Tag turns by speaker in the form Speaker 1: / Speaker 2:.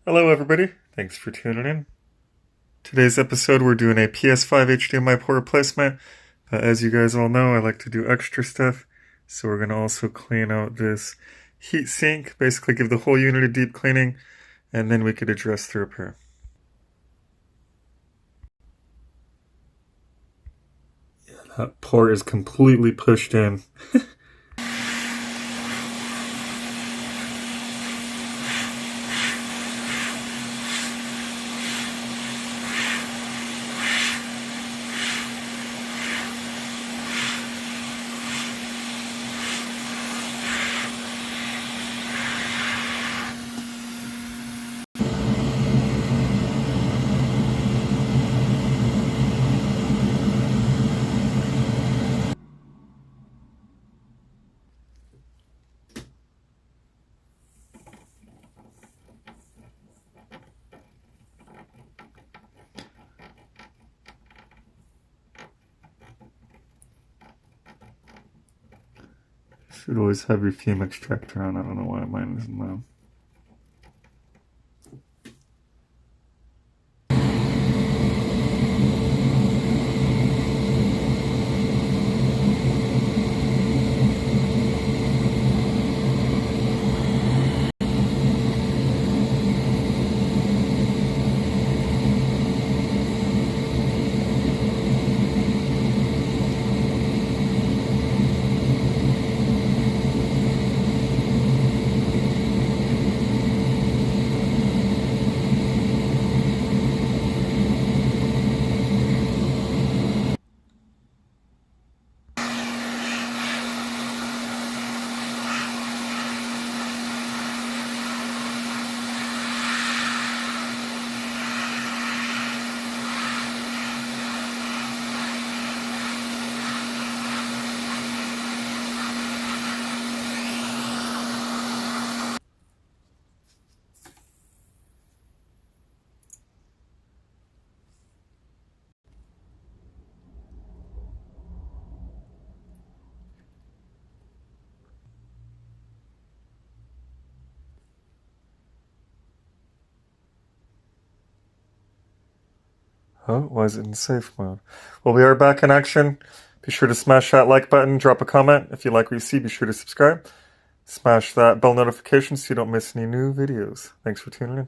Speaker 1: Hello everybody, thanks for tuning in. Today's episode we're doing a PS5 HDMI port replacement, but as you guys all know I like to do extra stuff, so we're going to also clean out this heat sink, basically give the whole unit a deep cleaning, and then we could address the repair. Yeah, that port is completely pushed in. Should always have your fume extractor on. I don't know why mine isn't on. Oh, why is it in safe mode? Well, we are back in action. Be sure to smash that like button, drop a comment. If you like what you see, be sure to subscribe. Smash that bell notification so you don't miss any new videos. Thanks for tuning in.